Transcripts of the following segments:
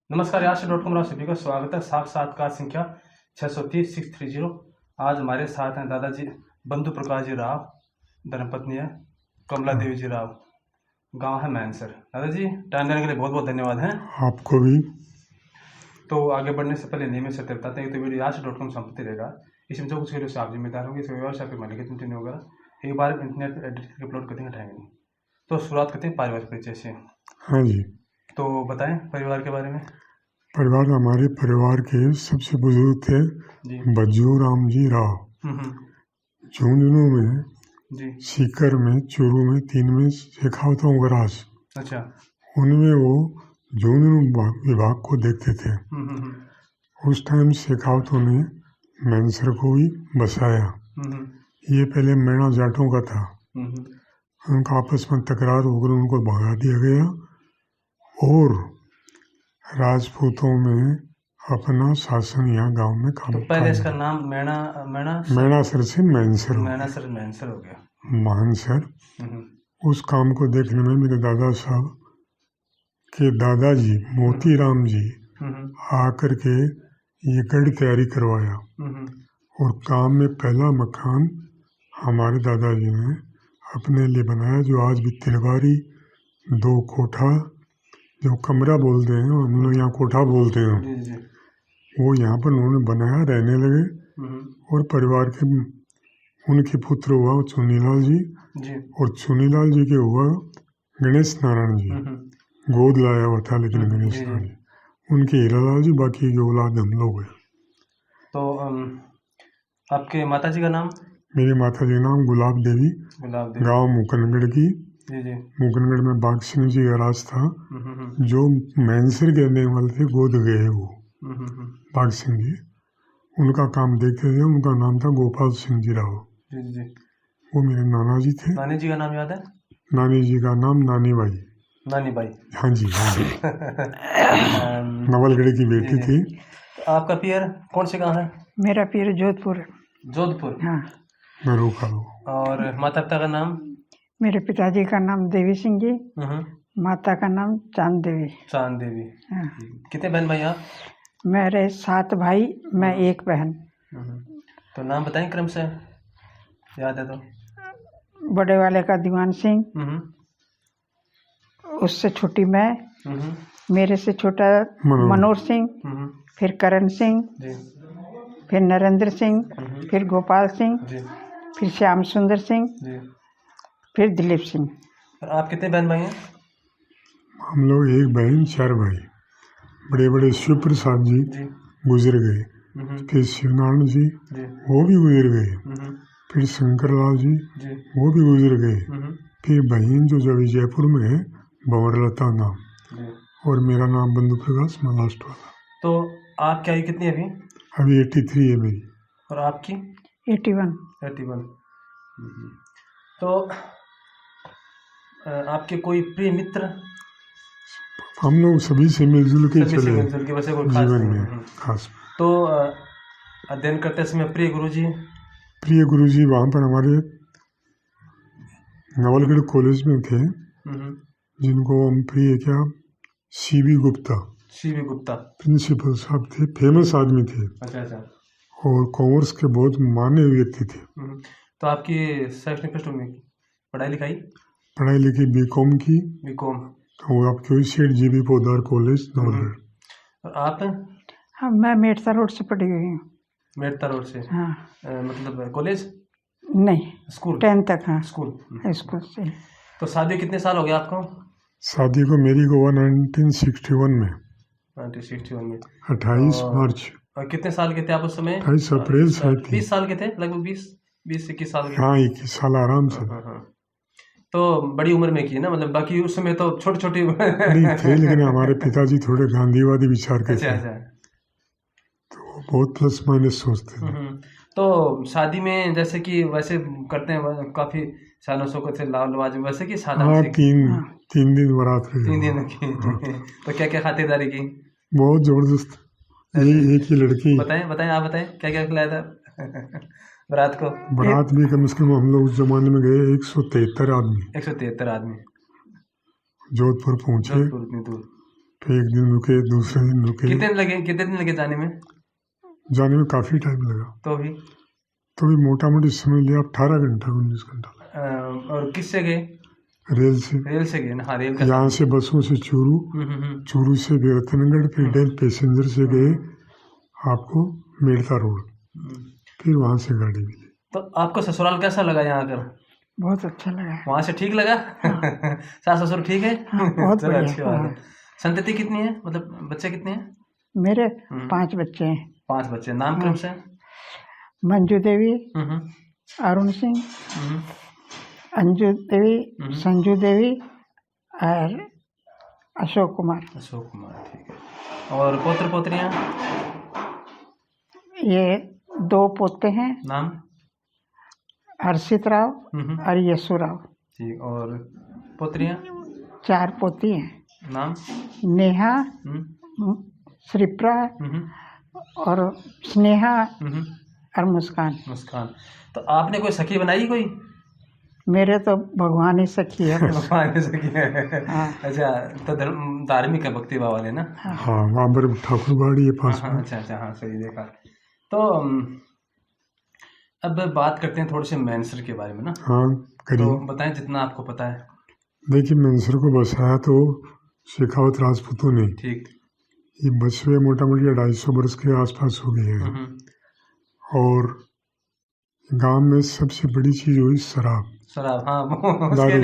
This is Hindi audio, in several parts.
नमस्कार, यार.com में सभी का स्वागत है। साक्षात्कार संख्या 630 आज हमारे साथ हैं दादाजी बंधु प्रकाश जी राव, धर्मपत्नी है कमला देवी जी राव, गांव है मैनसर। दादाजी टाइम देने के लिए बहुत बहुत धन्यवाद हैं। आपको भी। तो आगे बढ़ने से पहले नियमित सत्य बताते हैं तो वीडियो यार.com संपत्ति रहेगा, इसमें जो कुछ वीडियो से आप जिम्मेदार होंगे, इस व्यवहार से आपकी मालिक कंटिन्यू होगा, एक बार इंटरनेट पर एडिट करके अपलोड करते हैं, हटाएंगे नहीं। तो शुरुआत करते हैं पारिवारिक परिचय से। हाँ जी, तो बताएं परिवार के बारे में। परिवार हमारे परिवार के सबसे बुजुर्ग थे बज्जू राम जी राव। झुंझुनू में जी सीकर में चूरू में 3 में शेखावतों गराज। अच्छा। उनमें वो झुंझुनू विभाग को देखते थे। उस टाइम शेखावतों ने मैनसर को भी बसाया। ये पहले मैणा जाटों का था। उनका आपस में तकरार होकर उनको भगा दिया गया और राजपूतों में अपना शासन यहाँ गांव में काम तो पहले इसका नाम मैणासर से मैनसर हो गया मानसर। उस काम को देखने में मेरे दादा साहब के दादाजी मोतीराम जी आकर के ये गढ़ तैयारी करवाया और काम में पहला मकान हमारे दादाजी ने अपने लिए बनाया, जो आज भी तिलवारी 2 कोठा, जो कमरा बोलते हैं हम लोग यहाँ कोठा बोलते हैं, वो यहाँ पर उन्होंने बनाया, रहने लगे। और परिवार के उनके पुत्र हुआ चुनीलाल जी और चुनीलाल जी के हुआ गणेश नारायण जी। गोद लाया हुआ था लेकिन गणेश नारायण जी, उनके हीरालाल जी, बाकी के औलाद हम लोग हैं। तो आपके माता जी का नाम? मेरी माता जी का नाम गुलाब देवी, गाँव मुकनगढ़ की। मुकनगढ़ में बाग सिंह जी का राज था, जो मैनसर के रहने वाले थे, गोद गए वो बाग सिंह जी। उनका काम देखते थे। उनका नाम था गोपाल सिंह जी राव। वो मेरे नाना जी थे। नानी जी का नाम याद है? नानी जी का नाम नानी बाई। हाँ जी, हाँ जी। नवलगढ़ की बेटी थी। तो आपका पियर कौन से गाँव है? मेरा पियर जोधपुर। हाँ। और माता पिता का नाम? मेरे पिताजी का नाम देवी सिंह जी, माता का नाम चांद देवी। हाँ। कितने बहन भाई आप? मेरे 7 भाई, मैं 1 बहन। तो नाम बताएं क्रम से, याद है तो? बड़े वाले का दीवान सिंह, उससे छोटी मैं, मेरे से छोटा मनोहर सिंह, फिर करण सिंह, फिर नरेंद्र सिंह, फिर गोपाल सिंह, फिर श्याम सुंदर सिंह, फिर दिलीप सिंह। और आप कितने बहन भाई हैं? हम लोग 1 बहन 4 भाई। बड़े बड़े शिव प्रसाद जी गुजर गए, फिर शिवनारायण जी वो भी गुजर गए, फिर शंकरलाल जी वो भी गुजर गए, फिर बहन जो जब जयपुर में है भंवरलता नाम, और मेरा नाम बंधु प्रकाश लास्ट वाला। तो आप क्या कितनी अभी? अभी 83 है मेरी। और आपकी? 81। तो आपके कोई प्रिय मित्र? हम लोग सभी से मिलजुल के चले जीवन में खास। तो अध्ययन करते समय प्रिय गुरुजी वहाँ पर हमारे नवलगढ़ कॉलेज में थे, जिनको हम प्रिय क्या सीबी गुप्ता प्रिंसिपल साहब थे, फेमस आदमी थे। अच्छा। और कांग्रेस के बहुत माने व्यक्ति थे। तो आपकी शैक्षणिक पृष्ठभूमि पढ़ाई लिखी बीकॉम की। और आपकी सेठ जीबी पोदार कॉलेज नवलगढ़। और आप? हाँ, मैं मेड़ता रोड से पढ़ी हुई हूँ। मेड़ता रोड से? हाँ। मतलब कॉलेज नहीं, स्कूल 10 तक। हाँ, स्कूल से। तो शादी कितने साल हो गया आपको? शादी को मेरी को 1961 में 28 मार्च। और कितने साल के थे आप उस समय? 28 अप्रैल 20 साल के थे, लगभग 20-21 साल के। हाँ, 21 साल आराम से। तो बड़ी उम्र में की ना, मतलब बाकी उस समय तो छोटी नहीं थे, लेकिन हमारे पिताजी थोड़े गांधीवादी विचार के थे। अच्छा। तो बहुत प्लस माइनस सोचते थे। तो शादी में जैसे कि वैसे करते हैं काफी सालों से करते लाल लवाज, वैसे कि सादा? हाँ, 3 दिन बारात रही। 3 दिन की। तो क्या क्या खातिरदारी की? बहुत जबरदस्त। यही एक ही लड़की। बताएं आप बताएं क्या क्या खिलाया था बारात को? बारात भी कम से कम हम लोग उस जमाने में गए 173 आदमी। 173 आदमी जोधपुर पहुंचे। इतनी दूर। फिर एक दिन रुके, दूसरे दिन रुके। कितने दिन लगे जाने में? जाने में काफ़ी टाइम लगा। तो भी मोटा मोटी समझ लिया 18 घंटा 19 घंटा लगा। और किससे गए? रेल से गए ना? हाँ, रेल का। यहाँ से बसों से चूरू, चूरू से रतनगढ़, फिर डेल पैसेंजर से गए आपको मेड़ता रोड, फिर वहाँ से गाड़ी मिली। तो आपको ससुराल कैसा लगा यहाँ आकर? बहुत अच्छा लगा। वहाँ से ठीक लगा? सास ससुर ठीक है? बहुत चलो, बढ़िया। अच्छी बात है। संतति कितनी है, मतलब बच्चे कितने हैं? मेरे 5 बच्चे हैं। 5 बच्चे, नाम क्रम से? मंजू देवी, अरुण सिंह, अंजू देवी, संजू देवी और अशोक कुमार। ठीक है। और पोत्र पोत्रियाँ? ये 2 पोते हैं। नाम? हर्षित राव और यशु राव। ठीक। और पोत्रियाँ? 4 पोती हैं। नाम? नेहा, श्रीप्रा और स्नेहा और मुस्कान। तो आपने कोई सखी बनाई कोई? मेरे तो भगवान ही सखी है। भगवान ही सखी है। हाँ। अच्छा, तो धार्मिक है, भक्ति भाव वाले ना? हाँ, वहाँ पर ठाकुर बाड़ी है पास में। अच्छा, हाँ, सही देखा। तो अब बात करते हैं थोड़े से मैनसर के बारे में ना। हाँ, करिए। तो बताएं जितना आपको पता है। देखिए, मैनसर को बसाया तो शेखावत राजपूतों ने। ठीक। ये बसे मोटा मोटी 250 वर्ष के आसपास हो गए हैं। और गांव में सबसे बड़ी चीज हुई शराब। हाँ, दारू,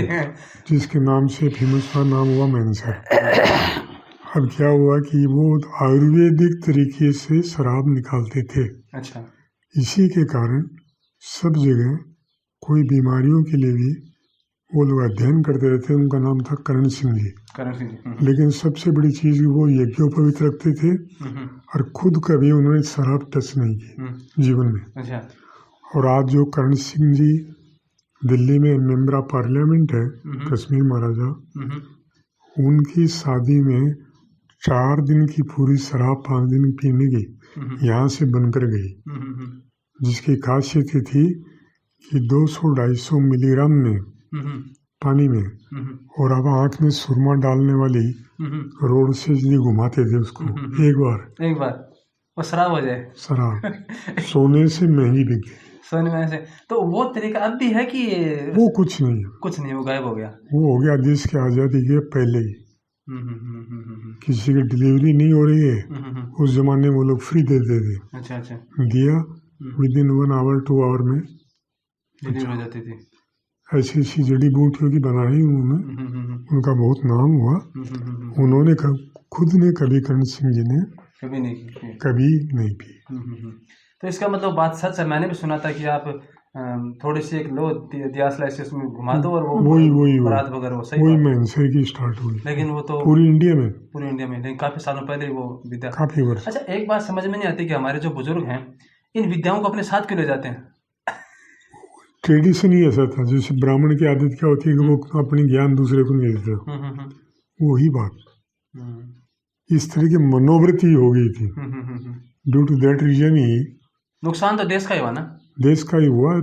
जिसके नाम से फेमस का नाम हुआ मैनसर। अब क्या हुआ कि वो आयुर्वेदिक तरीके से शराब निकालते थे। अच्छा। इसी के कारण सब जगह कोई बीमारियों के लिए भी वो लोग अध्ययन करते रहते। उनका नाम था करण सिंह जी। लेकिन सबसे बड़ी चीज़ वो यज्ञोपवीत रखते थे और खुद कभी उन्होंने शराब टच नहीं की जीवन में। अच्छा। और आज जो करण सिंह जी दिल्ली में मेंबर ऑफ पार्लियामेंट है, कश्मीर महाराजा, उनकी शादी में 4 दिन की पूरी शराब 5 दिन पीने की यहाँ से बनकर गई, जिसकी खासियत थी कि 200-250 मिलीग्राम में पानी में, और अब आँख में सुरमा डालने वाली रोड से यदि घुमाते थे उसको एक बार वो शराब हो जाए। शराब सोने से महंगी बिक गई। सोने में से तो वो तरीका अब भी है कि वो कुछ नहीं, वो गायब हो गया। वो हो गया देश की आज़ादी के पहले ही। किसी की डिलीवरी नहीं हो रही है, उस जमाने में वो लोग फ्री देते थे। अच्छा। दिया विदिन 1 आवर 2 आवर में डिलीवरी हो जाती थी। ऐसी ऐसी जड़ी बूटियों की बनाई उन्होंने, उनका बहुत नाम हुआ। उन्होंने खुद ने कभी करण सिंह जी ने कभी नहीं पी। तो इसका मतलब बात सच है। मैंने भी सुना था कि आप थोड़ी सी एक लो दियासला ऐसे उसमें घुमा दो और वो वही रात वगैरह सही वही मैनसर की स्टार्ट हुई। लेकिन वो तो पूरी इंडिया में लेकिन काफी सालों पहले वो विद्या। काफी वर्ष। अच्छा, एक बात समझ में नहीं आती कि हमारे जो बुजुर्ग हैं इन विद्याओं को अपने साथ क्यों ले जाते हैं? ट्रेडिशन ही ऐसा था। जैसे ब्राह्मण की आदत क्या होती है कि वो अपनी ज्ञान दूसरे को नहीं देते, वही बात इस तरह की मनोवृत्ति हो गई थी। ड्यू टू दैट रीजन ही नुकसान तो देश का ही हुआ ना। देश का ही हुआ,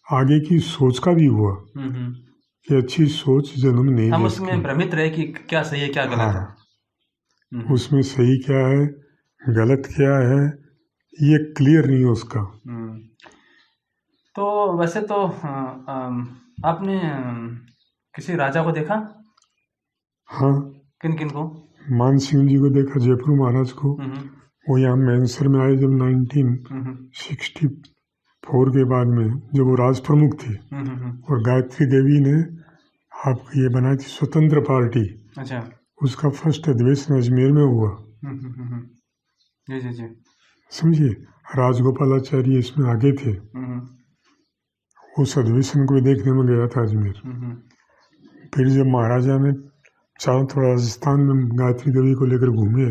आगे की सोच का भी हुआ कि अच्छी सोच जन्म नहीं, हम उसमें भ्रमित रहे कि क्या सही है क्या गलत है। उसमें सही क्या है गलत क्या है ये क्लियर नहीं है उसका। तो वैसे तो आपने किसी राजा को देखा? हाँ। किन को? मान सिंह जी को देखा, जयपुर महाराज को। वो यहाँ मैनसर में आए जब 1964 के बाद में, जब वो राज प्रमुख थे। और गायत्री देवी ने आपकी ये बनाई थी स्वतंत्र पार्टी। अच्छा। उसका फर्स्ट अधिवेशन अजमेर में हुआ। जी। समझिए, राजगोपालाचार्य इसमें आगे थे। उस अधिवेशन को देखने में गया था अजमेर। फिर जब महाराजा ने चारों तरफ राजस्थान में गायत्री देवी को लेकर घूमे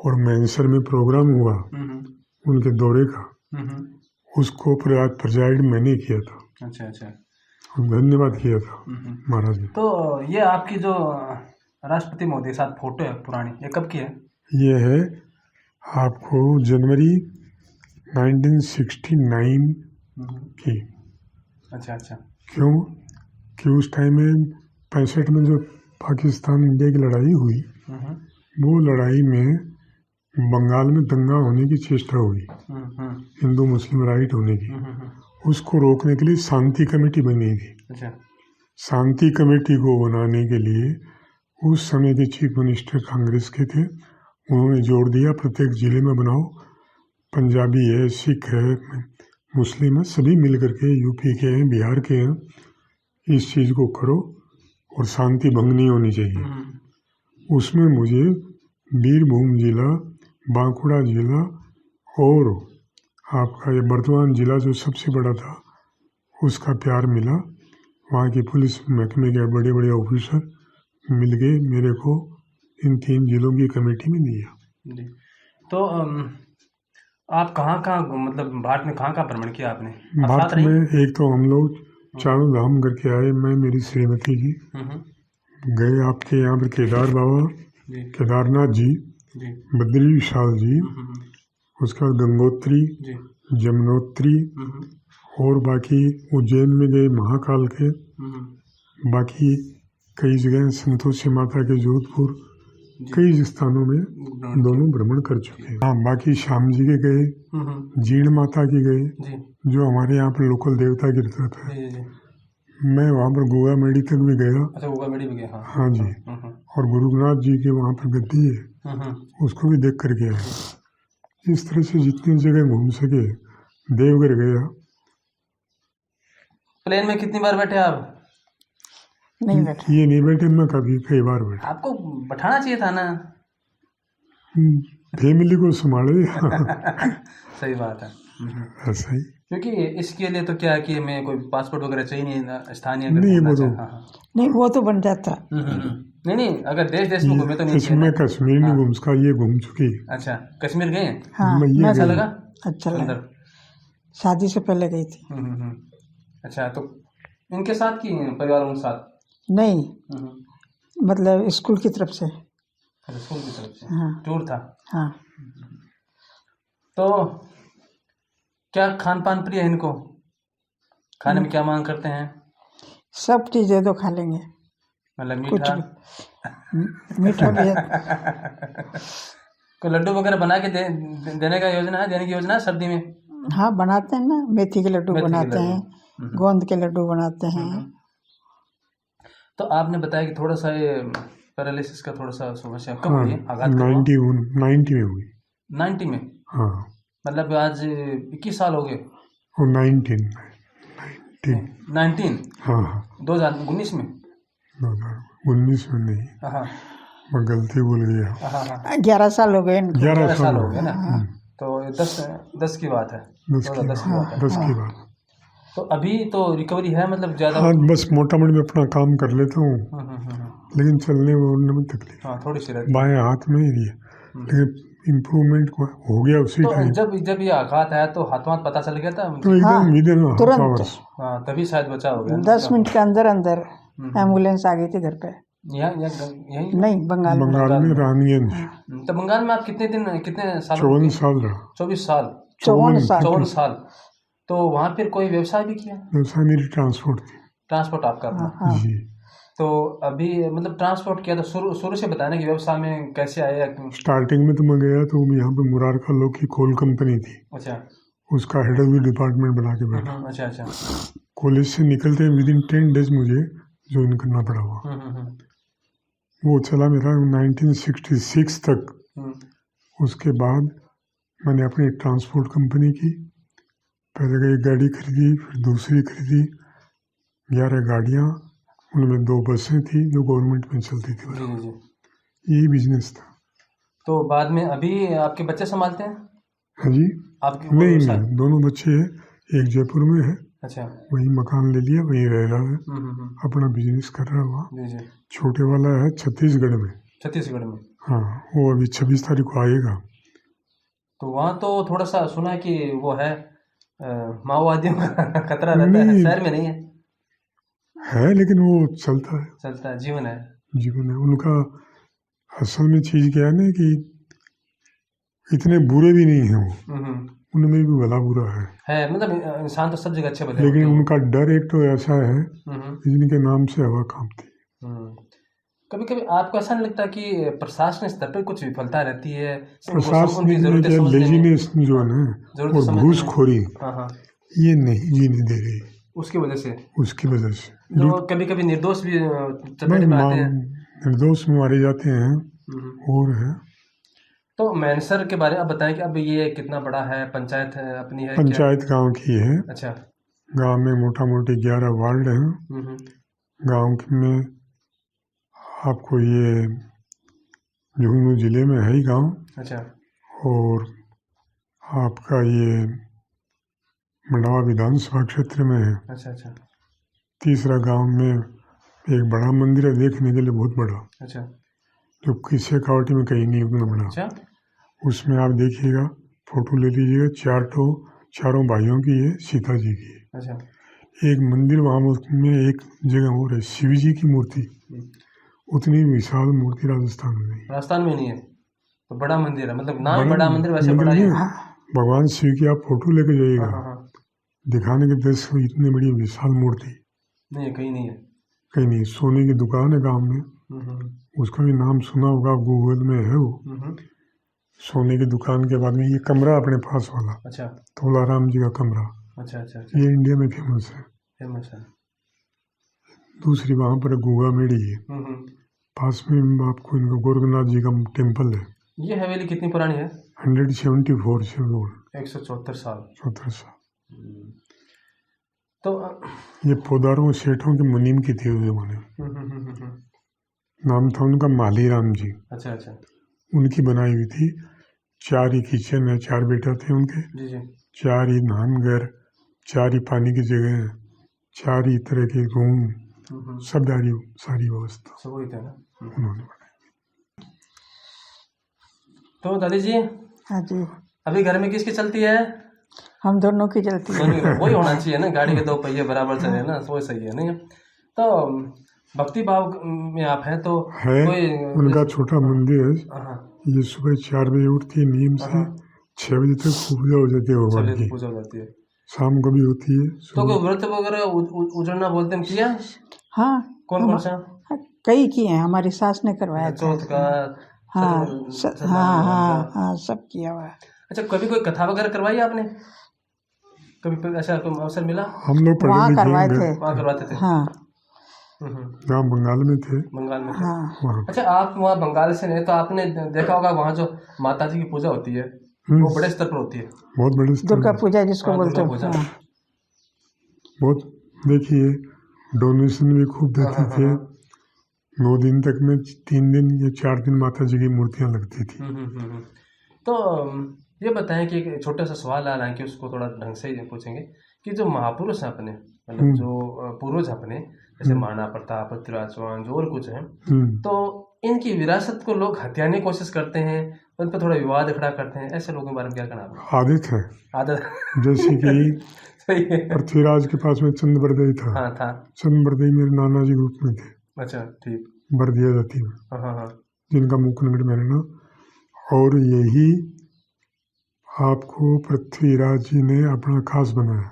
और मैनसर में प्रोग्राम हुआ उनके दौरे का, उसको प्रेजाइड मैंने किया था। अच्छा। धन्यवाद किया था महाराज ने। तो ये आपकी जो राष्ट्रपति महोदय के साथ फोटो है पुरानी, ये कब की है? ये है आपको जनवरी 1969 की। अच्छा। क्यों कि उस टाइम में 65 में जो पाकिस्तान इंडिया की लड़ाई हुई वो लड़ाई में बंगाल में दंगा होने की चेष्टा हुई, हिंदू मुस्लिम राइट होने की, उसको रोकने के लिए शांति कमेटी बनी थी। अच्छा। शांति कमेटी को बनाने के लिए उस समय के चीफ मिनिस्टर कांग्रेस के थे, उन्होंने जोर दिया प्रत्येक जिले में बनाओ, पंजाबी है, सिख है, मुस्लिम है, सभी मिल करके, यूपी के हैं, बिहार के हैं, इस चीज़ को करो और शांति भंग नहीं होनी चाहिए। उसमें मुझे बीरभूम जिला, बांकुड़ा जिला और आपका ये बर्धमान जिला जो सबसे बड़ा था उसका प्यार मिला। वहाँ की पुलिस महकमे के बड़े बड़े ऑफिसर मिल गए मेरे को इन 3 जिलों की कमेटी में दिया। जी। तो आप कहाँ कहाँ मतलब भारत में कहाँ कहाँ भ्रमण किया आपने? आप भारत साथ रही? में एक तो हम लोग चारों धाम करके आए, मैं मेरी श्रीमती जी गए आपके यहाँ पर केदार बाबा, जी। केदारनाथ जी, जी। बद्री विशाल जी, उसके बाद गंगोत्री, जी। जमुनोत्री, और बाकी उज्जैन में गए महाकाल के, बाकी कई जगह संतोषी माता के जोधपुर, कई स्थानों में दोनों भ्रमण कर चुके हैं। हाँ, बाकी श्याम जी के गए, जीण माता के गए, जी। जो हमारे यहाँ पर लोकल देवता की रथ है। जी, जी। मैं वहाँ पर गोगा मेडी तक भी गया। अच्छा, गोगा मेडी भी गए? हाँ। हाँ जी। और गुरुनाथ जी के वहाँ पर गद्दी है, उसको भी देख कर गया। इस तरह से जितनी जगह घूम सके, देवघर गया। प्लेन में कितनी बार बैठे आप? नहीं बैठा। ये नहीं बैठे, मैं कभी कई बार बैठा। आपको बैठाना चाहिए था ना। फैमिली को संभाले। सही बात है। ऐसा ही, क्योंकि इसके लिए तो क्या है कि हमें कोई पासपोर्ट वगैरह चाहिए नहीं, स्थानीय नहीं वो तो नहीं, वो तो बन जाता। नहीं, अगर देश में घूमे तो नहीं चाहिए मैं ना। कश्मीर नहीं घूम सका, ये घूम चुकी। अच्छा, कश्मीर गए? हाँ, मैं ये अच्छा गई। लगा? अच्छा लगा, सुंदर। शादी से पहले गई थी। अच्छा, तो इनके साथ की परिवारों के साथ? नहीं, मतलब स्कूल की तरफ से। अच्छा, स्कूल की तरफ से हाँ। टूर था। हाँ। तो क्या खान पान प्रिय है इनको? खाने में क्या मांग करते हैं? सब चीज़ें तो खा लेंगे, मतलब कुछ मीठा? मीठा भी है। कोई लड्डू वगैरह बना के देने की योजना है सर्दी में? हाँ, बनाते हैं ना, मेथी के लड्डू मेथी के बनाते लड्डू। हैं, गोंद के लड्डू बनाते हैं। तो आपने बताया कि थोड़ा सा ये पैरालिसिस का थोड़ा सा समस्या कब हुई है? आघात कब हुआ? 90 में हुई। 90 में? हाँ। मतलब आज 21 साल हो गए? और 19। हाँ हाँ। 2019 में? 2019 में नहीं, हाँ, मैं गलती भूल गया। हाँ। 11 साल हो गए इनको। 11 साल हो गए ना। तो 10 की बात है। 10 की बात। तो अभी तो रिकवरी है, मतलब ज़्यादा? हाँ, बस मोटा मोटी मैं अपना काम कर लेता हूँ, लेकिन चलने उड़ने में तकलीफ। हाँ, थोड़ी सी रहती। बाएं हाथ में ही है, लेकिन इम्प्रूवमेंट हो गया उसी तो टाइम। जब ये आघात आया तो हाथ पता चल गया था? तो एकदम इधर तुरंत। हाँ, तभी शायद बचा हो गया। 10 मिनट के अंदर एम्बुलेंस आ गई थी घर पे। यही? नहीं, बंगाल में रानीगंज। तो बंगाल में आप कितने साल? 54 साल रहा। 24 साल? 54 साल। तो वहाँ फिर कोई व्यवसाय भी किया? व्यवसाय मेरी ट्रांसपोर्ट थी। ट्रांसपोर्ट आपका अपना? हाँ। जी। तो अभी मतलब ट्रांसपोर्ट किया तो शुरू से बताना कि व्यवसाय में कैसे आया? स्टार्टिंग में तो मैं गया तो यहाँ पे मुरारका लो की कोल कंपनी थी। अच्छा। उसका हेड ऑफ द डिपार्टमेंट बना के बैठा। अच्छा। कॉलेज से निकलते विदिन 10 डेज मुझे ज्वाइन करना पड़ा हुआ। वो चला मेरा 1966 तक। उसके बाद मैंने अपनी ट्रांसपोर्ट कंपनी की, पहले एक गाड़ी खरीदी, फिर दूसरी खरीदी, 11 गाड़ियाँ, उनमें 2 बसें थी जो गवर्नमेंट में चलती थी। यही बिजनेस था। तो बाद में अभी आपके बच्चे संभालते हैं? हाँ जी। आपके नहीं, दोनों बच्चे हैं, एक जयपुर में है। अच्छा। वही मकान ले लिया, वही रह रहा है, अपना बिजनेस कर रहा हुआ। छोटे वाला है छत्तीसगढ़ में। छत्तीसगढ़ में? हाँ, वो अभी 26 तारीख को आएगा। तो वहाँ तो थोड़ा सा सुना है कि वो है माओवादियों का खतरा रहता है, शहर में नहीं है? लेकिन वो चलता है, जीवन है उनका। असल में चीज़ क्या है ना कि इतने बुरे भी नहीं हैं वो, उनमें भी भला बुरा है। मतलब इंसान तो सब जगह अच्छे भले, लेकिन उनका डर एक तो ऐसा है जिनके नाम से हवा कांपती। कभी कभी आपको ऐसा नहीं लगता कि प्रशासन स्तर पर कुछ विफलता रहती है, प्रशासन उनकी में जरूरतें क्या समझने में? लेजीनेस जो है ना जरूरतें और समझने में? घूसखोरी हाँ हाँ, ये नहीं जीने दे रही, उसकी वजह से उसकी वजह से जो कभी कभी निर्दोष भी बस चपेट में आते हैं। निर्दोष मारे जाते हैं और है। तो मैनसर के बारे में आप बताएं कि अब ये कितना बड़ा है, पंचायत है अपनी है क्या? पंचायत गांव की है। अच्छा। गांव में मोटा मोटी 11 वार्ड हैं। गांव में आपको ये झुंझुनू जिले में है ही गांव। अच्छा। और आपका ये मंडवा विधानसभा क्षेत्र में है। अच्छा अच्छा। तीसरा गांव में एक बड़ा मंदिर है देखने के लिए, बहुत बड़ा। अच्छा। जो किसी कावटी में कहीं नहीं उतना बड़ा। अच्छा। उसमें आप देखिएगा, फोटो ले लीजिएगा, चारों भाइयों की है, सीता जी की है। अच्छा। एक मंदिर वहाँ में एक जगह और है, शिव जी की मूर्ति, उतनी विशाल मूर्ति राजस्थान में नहीं। राजस्थान में नहीं है तो बड़ा मंदिर है, मतलब नाम बड़ा मंदिर वैसे बड़ा ही है। भगवान शिव की आप फोटो लेके जाइएगा, हाँ। दिखाने के दृश्य इतनी बड़ी विशाल मूर्ति नहीं है, कहीं नहीं है। कहीं नहीं। सोने की दुकान है गांव में, उसका भी नाम सुना होगा, गूगल में है वो। सोने की दुकान के बाद में ये कमरा अपने पास वाला, अच्छा। तोलाराम जी का कमरा। अच्छा अच्छा अच्छा। ये इंडिया में फेमस है। फेमस है। दूसरी दूसरी वहाँ पर गोगा मेड़ी है, पास में आपको इनका गोरखनाथ जी का टेम्पल है। ये हवेली कितनी पुरानी है? 174 से 174 साल। 74 साल। तो ये पोदारों सेठों के मुनीम की थी उस जमाने में। नाम था उनका मालीराम जी। अच्छा अच्छा। उनकी बनाई हुई थी। 4 ही किचन है, 4 बेटा थे उनके, जी जी। 4 ही नहानघर, 4 ही पानी की जगह, 4 ही तरह के रूम, सब सारी व्यवस्था सब वही थे ना। उन्होंने बनाई। तो दादी जी, हाँ जी, अभी घर में किसकी चलती है? हम दोनों की चलती है। दोनों वही होना चाहिए ना, गाड़ी के 2 पहिए बराबर चले ना, तो सही है नहीं? तो भक्ति भाव में आप हैं तो है कोई उनका छोटा मंदिर है। हाँ। ये सुबह 4 बजे उठती है नियम से, 6 बजे तक पूजा हो जाती है भगवान सब की। पूजा हो जाती है। शाम को भी होती है। तो कोई व्रत वगैरह उजड़ना बोलते हैं किया? हाँ, कौन सा? कई किए हैं, हमारी सास ने करवाया था। चौथ का? हाँ सत्यनारायण हाँ का? हाँ, सब किया हुआ है। अच्छा, कभी कोई कथा वगैरह करवाई आपने? कभी ऐसा कोई अवसर मिला? हम लोग पढ़े वहाँ लिखे करवाए हैं, थे। वहाँ करवाते थे? हाँ जहाँ बंगाल में थे। बंगाल में थे। हाँ। वहाँ अच्छा, आप वहाँ बंगाल से नहीं तो आपने देखा होगा वहाँ जो माता जी की पूजा होती है वो बड़े स्तर पर होती है। बहुत बड़े स्तर दुर्गा पर। पूजा जिसको हाँ, बोलते दुर्गा हो। पूजा। हाँ। बहुत देखिए, डोनेशन भी खूब देते थे। 9 दिन तक में 3 दिन या 4 दिन माता जी की मूर्तियाँ लगती थी। तो ये बताएं कि एक छोटा सा सवाल आ रहा है कि उसको थोड़ा ढंग से ही पूछेंगे कि जो महापुरुष हैं अपने, मतलब जो पूर्वज अपने, जैसे महाराणा प्रताप, पृथ्वीराज चौहान, जो और कुछ हैं, तो इनकी विरासत को लोग हथियाने की कोशिश करते हैं, उन पर थोड़ा विवाद खड़ा करते हैं, ऐसे लोगों के बारे में क्या कहना आपका? आदत है। आदत जैसे कि सही है। पृथ्वीराज के पास में चंद बरदई था। हाँ था। चंद बरदई मेरे नाना जी रूप में थे। अच्छा, ठीक। बरदिया जाति में, हाँ हाँ हाँ। जिनका मुकुंदगढ़ में रहना। और यही आपको पृथ्वीराज जी ने अपना खास बनाया।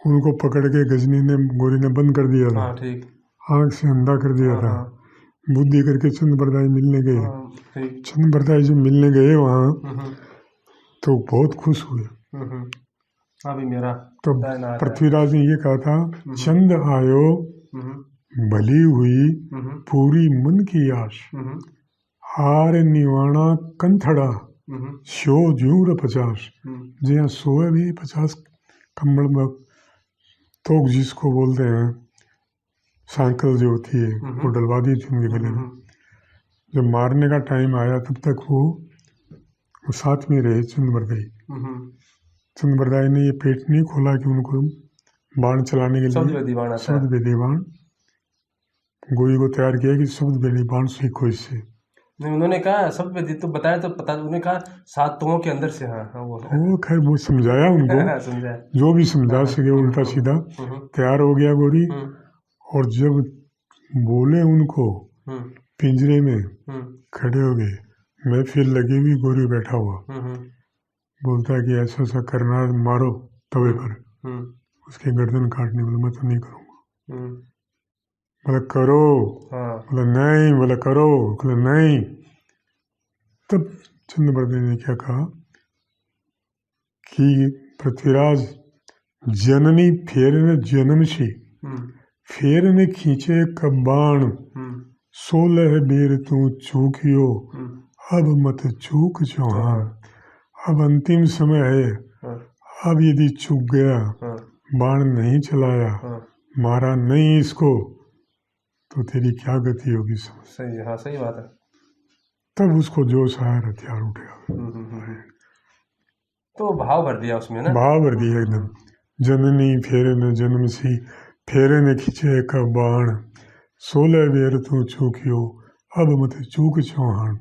उनको पकड़ के गजनी ने, गोरी ने बंद कर दिया था। हाँ, ठीक। आँख से अंधा कर दिया था। बुद्धि करके चंद बरदाई मिलने गए। चंद बरदाई जब मिलने गए वहाँ तो बहुत खुश हुए। अभी मेरा तो पृथ्वीराज ने ये कहा था, चंद आयो भली हुई पूरी मन की आश, हार निवाणा कंथड़ा शो जूर 50। जी सोए भी 50 कंबल में तोक जिसको बोलते हैं, सांकल जो होती है वो डलवा दी थी उनके गले में। जब मारने का टाइम आया तब तक वो साथ में रहे चंद बरदाई। चंद बरदाई ने ये पेट नहीं खोला कि उनको बाण चलाने के लिए शब्द वेदी बाण गोरी को तैयार किया कि शब्द वेदी बाण सीखो इससे। नहीं, उन्होंने कहा शब्द वेदी तो बताया तो पता, उन्होंने कहा 7 तुओं के अंदर से। हाँ वो खैर वो समझाया उनको समझाया, जो भी समझा सके उल्टा सीधा। तैयार हो गया गोरी, और जब बोले उनको पिंजरे में खड़े हो गए, मैं फिर लगी हुई, गोरी बैठा हुआ, बोलता है कि ऐसा ऐसा करना है, मारो तवे पर। उसके गर्दन काटने वाला मैं तो नहीं करूँगा। बोला करो, हाँ बोला नहीं, बोला करो, बोला नहीं। तब चंद्रवर्ती ने क्या कहा कि पृथ्वीराज जननी फेरन जन्मसी, फेरन खींचे कबाण, 16 बेर तू चूकियो, अब मत चूक चौहान। अब अंतिम समय है, अब यदि चूक गया, बाण नहीं चलाया, मारा नहीं इसको, तो तेरी क्या गति होगी समझ। सही है, हाँ सही बात है। तब उसको जोश आया, हथियार उठा, तो भाव भर दिया उसमें ना, भाव भर दिया एकदम। जननी फेरे न जन्मसी, फेरे न खींचे का बाण, 16 बेर तू चूकियो, अब मत चूक चौहान।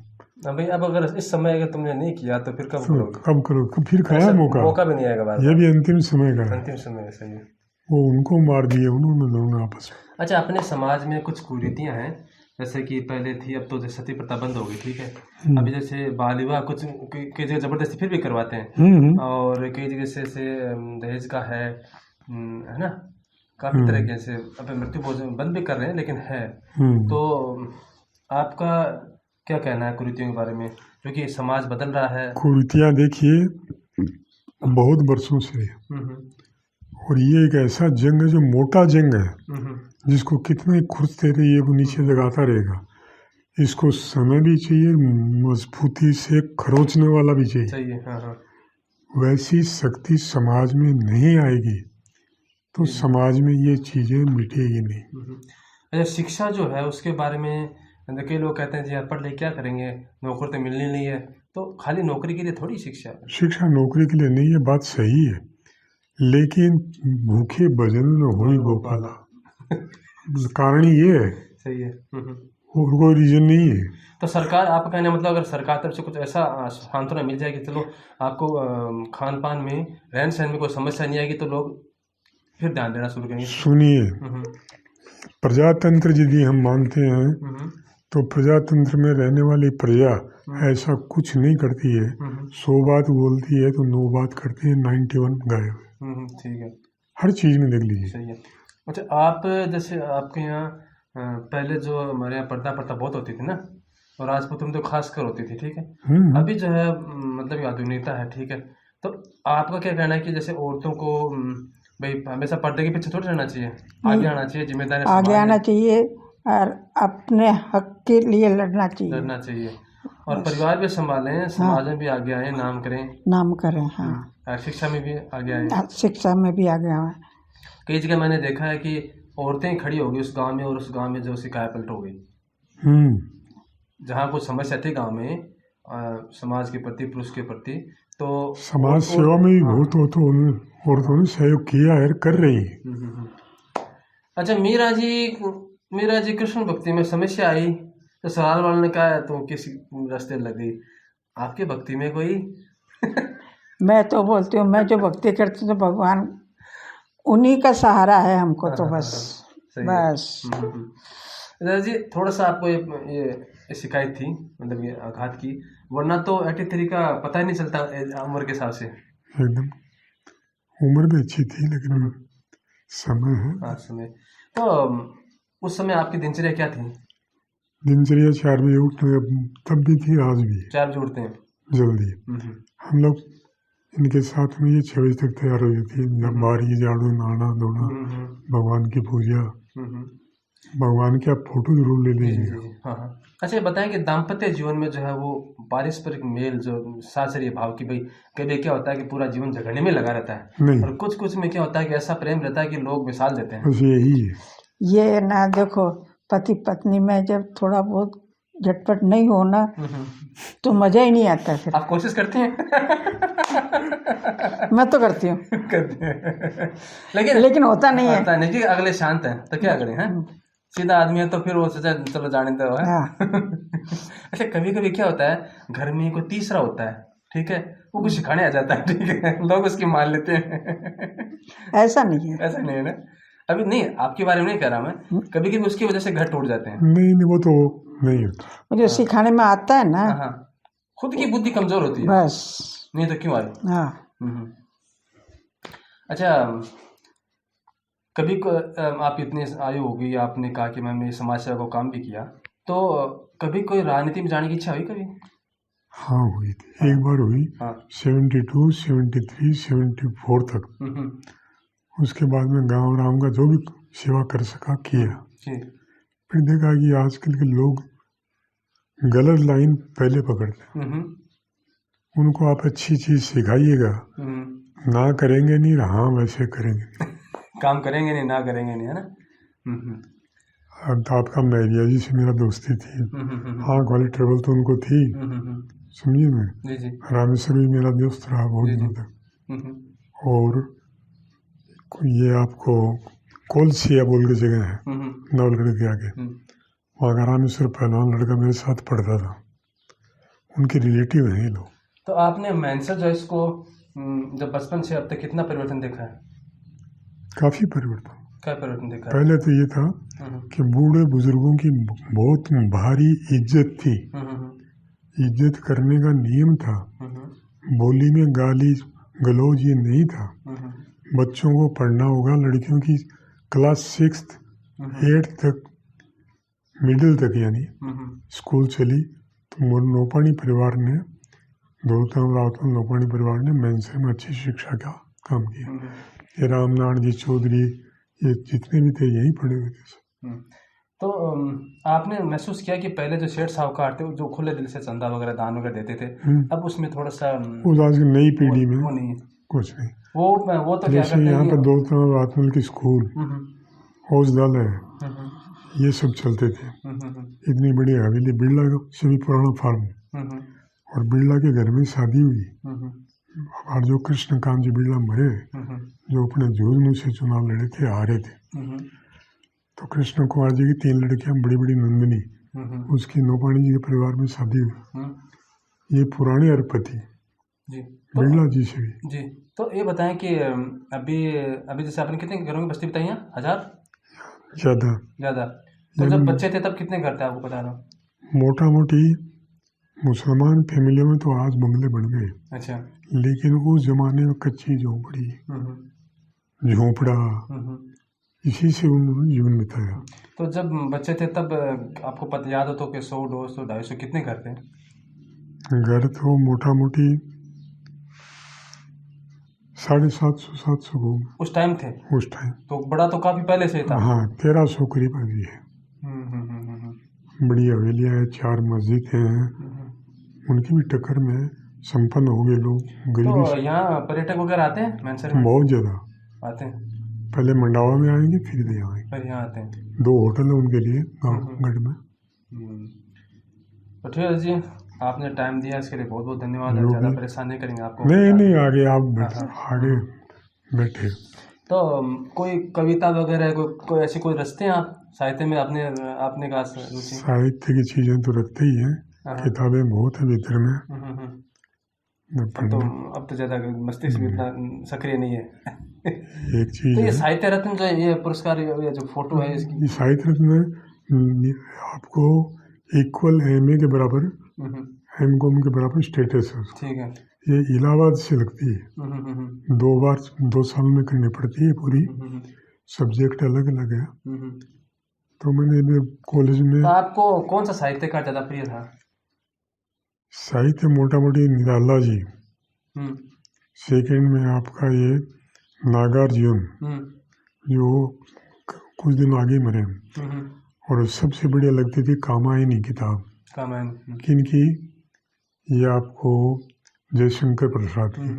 भाई अब अगर इस समय अगर तुमने नहीं किया तो फिर कब तो करोगे? कब करो, फिर खाया मौका भी नहीं आएगा बार ये बार। भी अंतिम समय का है। अंतिम समय है, सही है। वो उनको मार दिए उन्होंने दोनों आपस में। अच्छा, अपने समाज में कुछ कुरीतियां हैं, जैसे कि पहले थी, अब तो जैसे सती प्रथा बंद हो गई, ठीक है। अभी जैसे बाल विवाह कुछ कई जगह जबरदस्ती फिर भी करवाते हैं, और कई जगह से दहेज का है ना, काफी तरीके से अब मृत्यु भोजन बंद भी कर रहे हैं, लेकिन है। तो आपका क्या कहना है कुरीतियों के बारे में, क्योंकि समाज बदल रहा है? कुरीतियाँ देखिए बहुत वर्षों से है, और ये एक ऐसा जंग है जो मोटा जंग है, जिसको कितना ही खुरचते रहिए वो नीचे लगाता रहेगा। इसको समय भी चाहिए, मजबूती से खरोचने वाला भी चाहिए। सही है, हाँ हाँ। वैसी शक्ति समाज में नहीं आएगी तो समाज में ये चीजें मिटेगी नहीं। अच्छा, शिक्षा जो है उसके बारे में कई लोग कहते हैं जी यार पढ़ ले क्या करेंगे, नौकरी तो मिलनी नहीं है। तो खाली नौकरी के लिए थोड़ी शिक्षा है। शिक्षा नौकरी के लिए नहीं, ये बात सही है, लेकिन भूखे भजन न होई गोपाला, कारण ये है, सही है। और कोई रीजन नहीं है। तो सरकार, आपका कहना मतलब अगर सरकार तरफ से कुछ ऐसा सांत्वना मिल जाए कि चलो आपको खान पान में, रहन सहन में कोई समस्या नहीं आएगी, तो लोग फिर ध्यान देना शुरू करेंगे। सुनिए, प्रजातंत्र यदि हम मानते हैं तो प्रजातंत्र में रहने वाली प्रजा ऐसा कुछ नहीं करती है। 100 बात बोलती है तो 9 बात करती है, 91 गायब। ठीक है, हर चीज में देख लीजिए। सही है। अच्छा, आप जैसे आपके यहाँ पहले जो हमारे यहाँ पर्दा प्रथा बहुत होती थी ना, और राजपूतों में तो खास कर होती थी, ठीक है। अभी जो है मतलब ये आधुनिकता है, ठीक है। तो आपका क्या कहना है कि जैसे औरतों को भाई हमेशा पर्दे के पीछे थोड़ी रहना चाहिए, आगे आना चाहिए, जिम्मेदारी आगे आना चाहिए और अपने हक के लिए लड़ना चाहिए, और परिवार भी संभालें, समाज में भी आगे आए, नाम करें। हाँ, शिक्षा में भी आगे आए। शिक्षा में भी आगे आए। कई जगह मैंने देखा है कि औरतें खड़ी हो गई उस गांव में, और उस गांव में जो सिकाय पलट हो गई। जहाँ कुछ समस्या थी गांव में समाज के प्रति, पुरुष के प्रति, तो समाज सेवा में भी बहुत औरतों ने सहयोग किया है, कर रही है। अच्छा, मीरा जी कृष्ण भक्ति में समस्या आई तो सवाल वाले ने कहा तो किसी रास्ते लग गई, आपकी भक्ति में कोई मैं तो बोलती हूँ, मैं जो भक्ति करती हूँ तो भगवान उन्हीं का सहारा है हमको, तो बस। दादा जी, थोड़ा सा आपको ये शिकायत थी, मतलब ये आघात की, वरना तो 83 का पता ही नहीं चलता उम्र के हिसाब से। एकदम उम्र भी अच्छी थी, लेकिन समय है। हाँ, समय। तो उस समय आपकी दिनचर्या क्या थी? दिनचर्या 4 बजे उठने, तब भी थी, आज भी 4 बजे उठते हैं जल्दी। हम लोग इनके साथ में ये 6 बजे तक तैयार हो जाती है, जब बारी झाड़ू, नहाना धोना, भगवान की पूजा, भगवान की आप फोटो जरूर ले लीजिए। हाँ। अच्छा, ये बताएं कि दाम्पत्य जीवन में जो है वो पारस्परिक मेल, जो सासरी भाव की, भाई कभी क्या होता है कि पूरा जीवन झगड़ने में लगा रहता है, नहीं, और कुछ में क्या होता है कि ऐसा प्रेम रहता है कि लोग मिसाल देते हैं। बस यही है। ये ना देखो, पति पत्नी में जब थोड़ा बहुत झटपट नहीं हो ना तो मजा ही नहीं आता। फिर आप कोशिश करते हैं? मैं तो करती हूँ लेकिन होता नहीं है। होता नहीं कि अगले शांत है तो क्या करें, हैं? सीधा आदमी है तो फिर वो सोचा चलो जाने दो है। अच्छा, कभी कभी क्या होता है, घर में कोई तीसरा होता है, ठीक है, वो कुछ सिखाने आ जाता है, ठीक है, लोग उसकी मान लेते हैं। ऐसा नहीं है, ऐसा नहीं है ना? अभी नहीं, आपके बारे में नहीं कह रहा मैं, कभी कभी उसकी वजह से घर टूट जाते हैं। नहीं, वो तो नहीं होता, मुझे सिखाने में आता है ना। हाँ, खुद की बुद्धि कमजोर होती है, बस, नहीं तो क्यों आई। हाँ। अच्छा, कभी आप इतने आयु हो गई, आपने कहा कि मैंने समाज सेवा को काम भी किया, तो कभी कोई राजनीति में जाने की इच्छा हुई कभी? हाँ हुई थी, एक बार हुई। हाँ। 72, 73, 74 तक। उसके बाद में गांव राम का जो भी सेवा कर सका किया। जी। फिर देखा कि आजकल के लोग गलत लाइन पहले पकड़ते हैं। उनको आप अच्छी चीज सिखाइएगा, ना करेंगे नहीं, हाँ वैसे करेंगे। काम करेंगे नहीं, ना करेंगे नहीं, है ना। अब तो आपका मैरिया जी से मेरा दोस्ती थी। हाँ, वाली ट्रेवल तो उनको थी, समझिए ना। जी जी। रामेश्वर भी मेरा दोस्त रहा बहुत दिनों तक। और ये आपको कोलसिया बोल के जगह है नवलगढ़ के आगे, वहाँ का रामेश्वर पहलवान लड़का मेरे साथ पढ़ता था, उनके रिलेटिव हैं ये लोग। तो आपने मैनसर जॉइस को जब बचपन से अब तक कितना परिवर्तन देखा है? काफी परिवर्तन। क्या परिवर्तन देखा है? पहले तो ये था कि बूढ़े बुजुर्गों की बहुत भारी इज्जत थी, इज्जत करने का नियम था, बोली में गाली गलौज ये नहीं था। बच्चों को पढ़ना होगा, लड़कियों की क्लास 6, 8 तक, मिडिल तक यानी स्कूल चली। तो नोपानी परिवार ने, दौलतराम रावत नोपानी परिवार ने मैनसर में अच्छी शिक्षा का काम किया। ये रामनारायण जी चौधरी, ये जितने भी थे यही पढ़े हुए थे। तो आपने महसूस किया कि पहले जो सेठ साहूकार थे जो खुले दिल से चंदा वगैरह दान वगैरह देते थे, अब उसमें थोड़ा सा उस आज की नई पीढ़ी में वो नहीं है, कुछ नहीं। वो तो क्या जैसे करते यहाँ हैं पर दौलतराम रावत की स्कूल, औषधालय, ये सब चलते थे। इतनी बड़ी हवेली, बिरला का से भी पुराना फार्म, और बिरला के घर में शादी हुई। और जो कृष्णकांत जी बिरला मरे, जो अपने झुंझुनू से चुनाव लड़े थे, हारे थे, तो कृष्ण कुमार जी की 3 लड़कियां, बड़ी बड़ी नंदिनी, उसकी नोपानी जी के परिवार में शादी हुई। ये पुराने अरपति जी बिरला जी से भी। जी। तो ये बताएं कि अभी जैसे आपने कितने घरों की बस्ती बताई है? 1000 ज़्यादा। तो जब बच्चे थे तब कितने घर थे, आपको बता रहा हूँ? मोटा मोटी मुसलमान फैमिलियों में तो आज बंगले बन गए। अच्छा। लेकिन उस जमाने में कच्ची झोपड़ी, झोपड़ा, इसी से उन्होंने जीवन बिताया। तो जब बच्चे थे तब आपको पता याद हो तो कि 100, 200, 250 कितने घर थे? घर तो मोटा मोटी 750, 700 को उस टाइम थे। उस टाइम तो बड़ा तो काफी पहले से था। हाँ, 1300 करीब अभी है। बड़ी हवेलियाँ है, 4 मस्जिद हैं, उनकी भी टक्कर में संपन्न हो गए लोग। गरीबी तो यहाँ पर्यटक वगैरह आते हैं मैनसर में? बहुत ज्यादा आते हैं। पहले मंडावा में आएंगे, फिर यहाँ आएंगे। फिर यहाँ आते हैं। 2 होटल है उनके लिए गाँव में। तो ठीक है जी, आपने टाइम दिया इसके लिए बहुत बहुत धन्यवाद। ज़्यादा परेशान नहीं करेंगे आपको। नहीं, आगे आप आगे बैठे। तो कोई कविता वगैरह, कोई ऐसी कोई रचते हैं आप साहित्य में? आपने कहा रुचि? साहित्य की चीजें तो रखते ही हैं, किताबें बहुत है भीतर में। तो अब तो ज़्यादा मस्तिष्क भी इतना सक्रिय नहीं है। एक चीज तो ये साहित्य रत्न जो ये पुरस्कार, ये जो फोटो है इसकी, साहित्य रत्न आपको इक्वल एमए के बराबर, एमकॉम के बराबर स्टेटस है। ठीक है। ये इलाहाबाद से लगती है, 2 बार 2 साल में करनी पड़ती है पूरी, सब्जेक्ट अलग अलग है। तो मैंने कॉलेज में। तो आपको कौन सा साहित्य का ज़्यादा प्रिय था? साहित्य मोटा मोटी निराला जी, सेकंड में आपका ये नागार्जुन, जो कुछ दिन आगे मरे, और सबसे बढ़िया लगती थी कामायनी किताब। कामायनी किनकी? ये आपको जयशंकर प्रसाद की।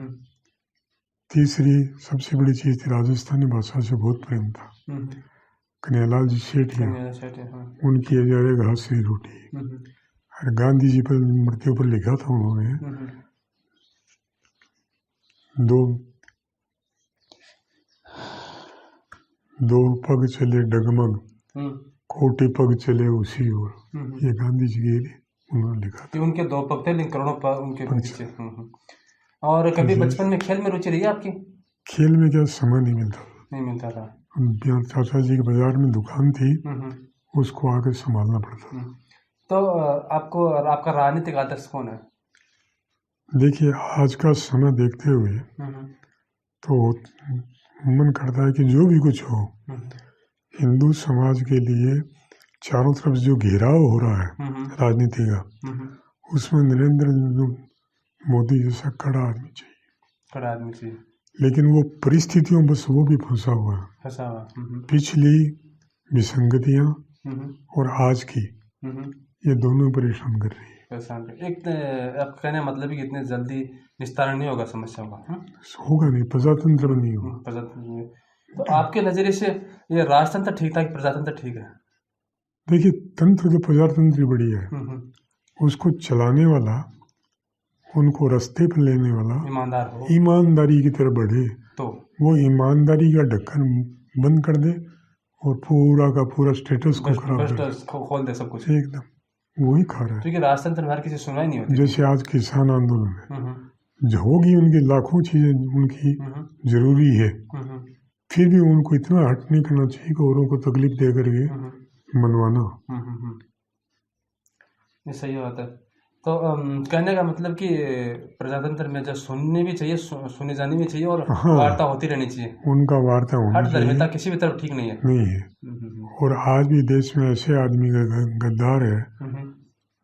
तीसरी सबसे बड़ी चीज थी, राजस्थानी भाषा से बहुत प्रेम था, कन्हैयालाल जी सेठिया, उनकी हजारे घास से रोटी। और गांधी जी पर मृत्यु पर लिखा था उन्होंने, दो पग चले डगमग, कोटि पग चले उसी ओर। ये गांधी जी के लिए उन्होंने लिखा था। उनके 2 पग थे लेकिन करोड़ों पग उनके पीछे। और कभी बचपन में खेल में रुचि रही है आपकी? खेल में क्या, समय नहीं मिलता था। चाचा जी के बाजार में दुकान थी, उसको आके संभालना पड़ता। तो आपका राजनीतिक आदर्श कौन है? देखिए, आज का समय देखते हुए तो मन करता है कि जो भी कुछ हो, हिंदू समाज के लिए चारों तरफ जो घेराव हो रहा है राजनीति का, उसमें नरेंद्र मोदी जैसा कड़ा आदमी चाहिए। कड़ा आदमी चाहिए, लेकिन वो परिस्थितियों बस वो भी फंसा हुआ है। फंसा हुआ। पिछली विसंगतियां और आज की, ये दोनों परेशान कर रही है। एक आप कहने का मतलब है कि इतने जल्दी निस्तारण नहीं होगा समस्याओं का। होगा नहीं, प्रजातंत्र नहीं होगा। प्रजातंत्र नहीं है। तो आपके नजरिए से ये राजतंत्र ठीक था कि प्रजातंत्र ठीक है? देखिए, तंत्र तो प्रजातंत्र ही बढ़िया है, उसको चलाने वाला, उनको रास्ते पर लेने वाला ईमानदार हो, ईमानदारी की तरफ बढ़े, तो वो ईमानदारी का ढक्कन बंद कर दे और पूरा का पूरा स्टेटस को खराब कर दे, खोल दे सब कुछ एकदम। वही खा रहा है, क्योंकि राजतंत्र में हर किसी सुनवाई नहीं होती। जैसे आज किसान आंदोलन है, जो होगी उनकी लाखों चीजें उनकी जरूरी है, फिर भी उनको इतना हट नहीं करना चाहिए कि औरों को तकलीफ दे करके मनवाना। ये सही बात है। तो कहने का मतलब कि प्रजातंत्र में जो सुननी भी चाहिए, सुनी जानी भी चाहिए, और वार्ता होती रहनी चाहिए। उनका वार्ता होनी चाहिए, धर्मिता किसी भी तरफ ठीक नहीं है। नहीं है। और आज भी देश में ऐसे आदमी गद्दार है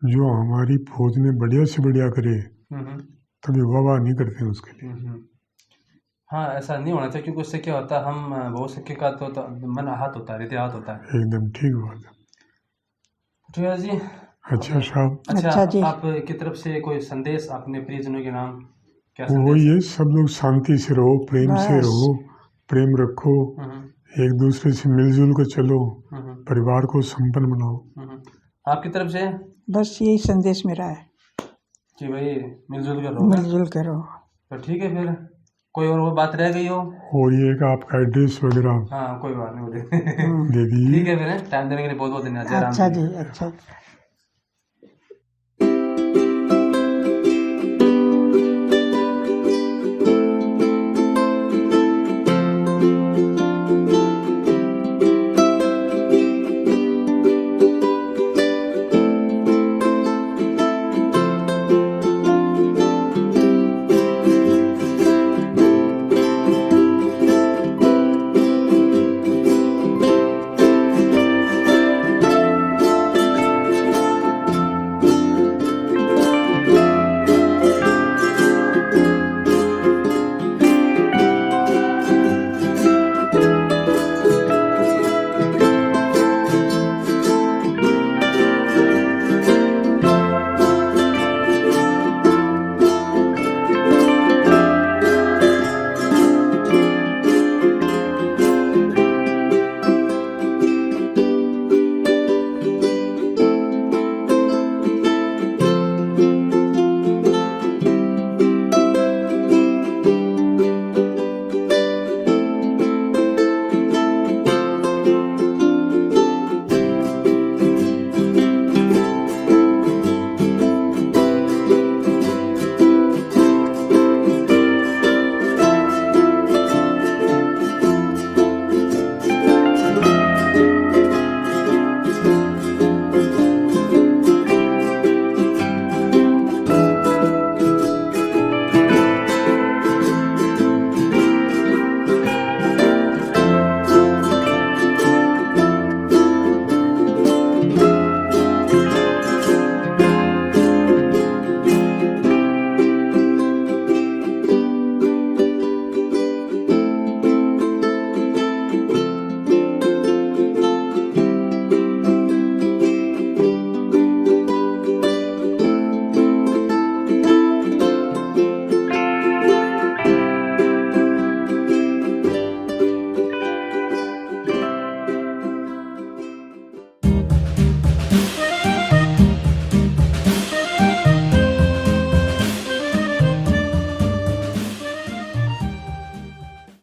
जो हमारी फौज में बढ़िया से बढ़िया करे, तभी वाह नहीं करते हैं उसके लिए। हाँ, ऐसा नहीं होना चाहिए, क्योंकि उससे क्या होता है, हम बहुत सिक्के का तो मन आहत होता है, हृदय आहत होता है। एकदम ठीक बात है। ठीक है जी। अच्छा साहब। अच्छा जी। आपकी तरफ से कोई संदेश अपने प्रियजनों के नाम? क्या वो ये सब लोग शांति से रहो, प्रेम से रहो, प्रेम रखो, एक दूसरे से मिलजुल कर चलो, परिवार को संपन्न बनाओ। आपकी तरफ से बस यही संदेश मेरा है कि भाई मिलजुल कर रहो। मिलजुल करो। तो ठीक है, फिर कोई और वो बात रह गई हो? और ये का आपका एड्रेस वगैरह? हाँ, कोई बात नहीं, दे दीजिए। ठीक है, फिर टाइम देने के लिए बहुत बहुत धन्यवाद। अच्छा जी, अच्छा।